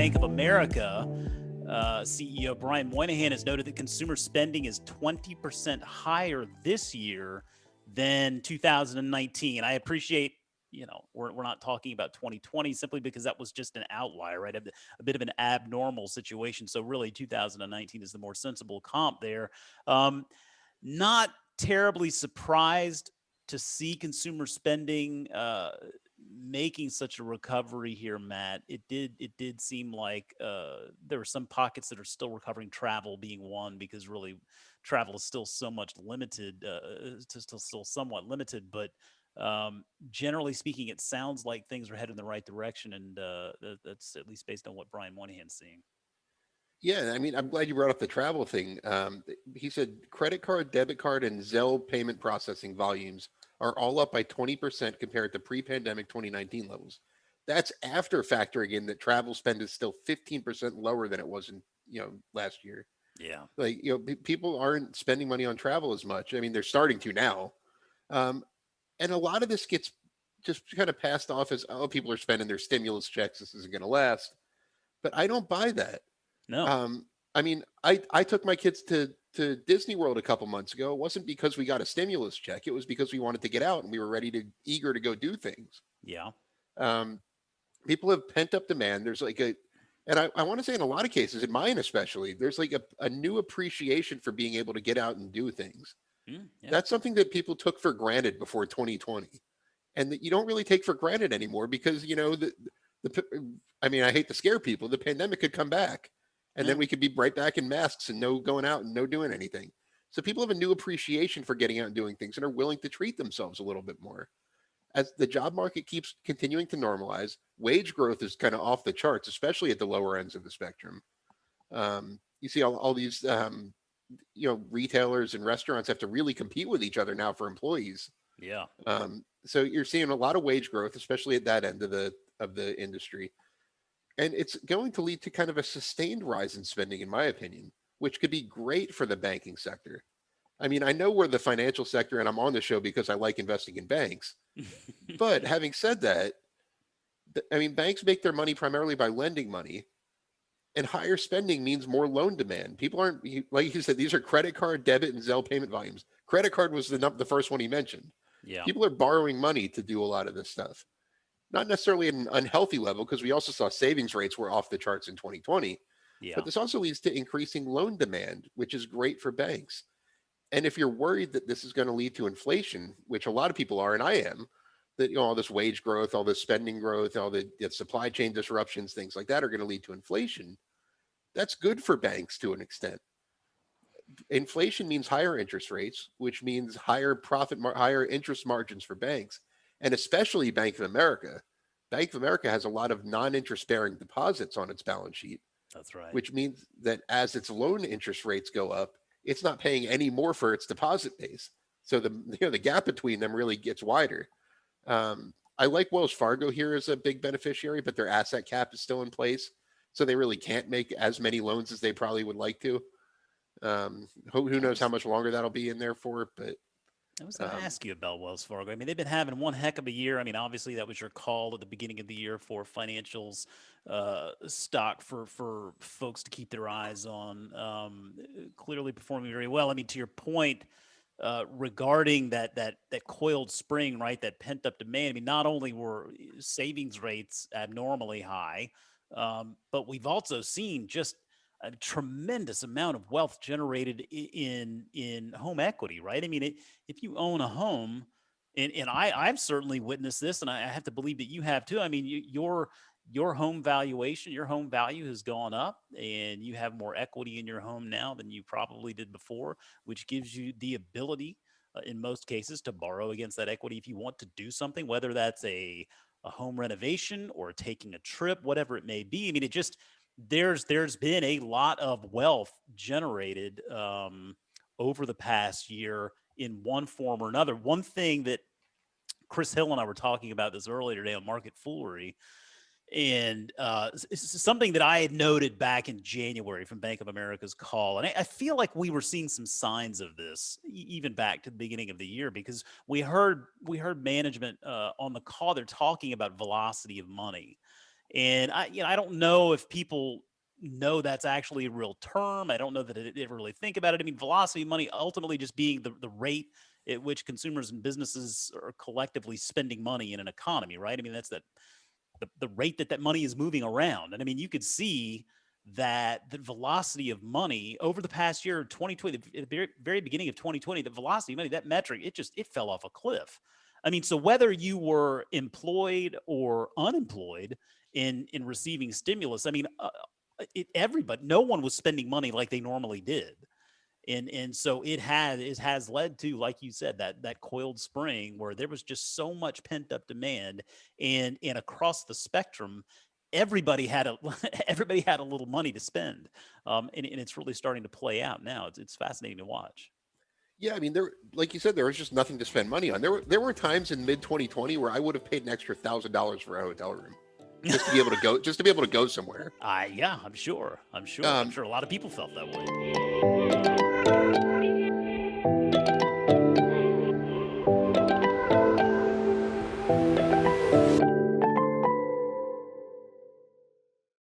Bank of America, CEO Brian Moynihan has noted that consumer spending is 20% higher this year than 2019. I appreciate, we're not talking about 2020 simply because that was just an outlier, right? A bit of an abnormal situation. So really 2019 is the more sensible comp there. Not terribly surprised to see consumer spending making such a recovery here, Matt. It did seem like there were some pockets that are still recovering, travel being one, because really travel is still so much limited, still somewhat limited. But generally speaking, it sounds like things are headed in the right direction, and that's at least based on what Brian Moynihan's seeing. Yeah, I mean, I'm glad you brought up the travel thing. He said credit card, debit card, and Zelle payment processing volumes are all up by 20% compared to pre-pandemic 2019 levels. That's after factoring in that travel spend is still 15% lower than it was in, last year. Yeah. Like, people aren't spending money on travel as much. I mean, they're starting to now. Um, and a lot of this gets just kind of passed off as, oh, people are spending their stimulus checks. This isn't going to last. But I don't buy that. No. I mean, I took my kids to Disney World a couple months ago. It wasn't because we got a stimulus check. It was because we wanted to get out and we were eager to go do things. Yeah. Um, People have pent up demand. There's like and I want to say in a lot of cases, in mine especially, there's like a new appreciation for being able to get out and do things. Yeah. That's something that people took for granted before 2020, and that you don't really take for granted anymore because I mean, I hate to scare people. The pandemic could come back, and then Yeah. we could be right back in masks and no going out and no doing anything. So people have a new appreciation for getting out and doing things and are willing to treat themselves a little bit more. As the job market keeps continuing to normalize, wage growth is kind of off the charts, especially at the lower ends of the spectrum. You see all these, retailers and restaurants have to really compete with each other now for employees. Yeah. So you're seeing a lot of wage growth, especially at that end of the industry, and it's going to lead to kind of a sustained rise in spending, in my opinion, which could be great for the banking sector. I mean, I know we're the financial sector, and I'm on the show because I like investing in banks. But having said that, I mean, banks make their money primarily by lending money, and higher spending means more loan demand. People aren't, like you said, these are credit card, debit, and Zelle payment volumes. Credit card was the first one he mentioned. Yeah. People are borrowing money to do a lot of this stuff. Not necessarily at an unhealthy level, because we also saw savings rates were off the charts in 2020. But Yeah. this also leads to increasing loan demand, which is great for banks. And if you're worried that this is going to lead to inflation, which a lot of people are, and I am, that all this wage growth, all this spending growth, all the supply chain disruptions, things like that are going to lead to inflation. That's good for banks to an extent. Inflation means higher interest rates, which means higher interest margins for banks, and especially Bank of America. Bank of America has a lot of non-interest bearing deposits on its balance sheet, That's right. which means that as its loan interest rates go up, it's not paying any more for its deposit base. So the gap between them really gets wider. I like Wells Fargo here as a big beneficiary, but their asset cap is still in place, so they really can't make as many loans as they probably would like to. Who I knows how was much longer that'll be in there for? But I was going to um, ask you about Wells Fargo. I mean, they've been having one heck of a year. I mean, obviously that was your call at the beginning of the year for financials stock for folks to keep their eyes on. Clearly performing very well. I mean, to your point, regarding that coiled spring, right? That pent up demand. I mean, not only were savings rates abnormally high, but we've also seen just a tremendous amount of wealth generated in home equity, right? I mean, if you own a home, and I've certainly witnessed this, and I have to believe that you have too. I mean, your home valuation, your home value has gone up, and you have more equity in your home now than you probably did before, which gives you the ability, in most cases, to borrow against that equity if you want to do something, whether that's a home renovation or taking a trip, whatever it may be. I mean, it just there's been a lot of wealth generated over the past year in one form or another. One thing that Chris Hill and I were talking about this earlier today on Market Foolery, and something that I had noted back in January from Bank of America's call, and I feel like we were seeing some signs of this even back to the beginning of the year, because we heard management on the call. They're talking about velocity of money, And I don't know if people know that's actually a real term. I don't know that they ever really think about it. I mean, velocity of money ultimately just being the rate at which consumers and businesses are collectively spending money in an economy, right? I mean, that's the rate that money is moving around. And I mean, you could see that the velocity of money over the past year, 2020, at the very beginning of 2020, the velocity of money, that metric, it fell off a cliff. I mean, so whether you were employed or unemployed in receiving stimulus, I mean, everybody, no one was spending money like they normally did. And so it has led to, like you said, that coiled spring where there was just so much pent up demand, and across the spectrum, everybody had a everybody had a little money to spend, and it's really starting to play out now. It's fascinating to watch. Yeah, I mean, there, like you said, there was just nothing to spend money on. There were times in mid 2020 where I would have paid an extra $1,000 for a hotel room just to be able to go, just to be able to go somewhere. Yeah, I'm sure a lot of people felt that way.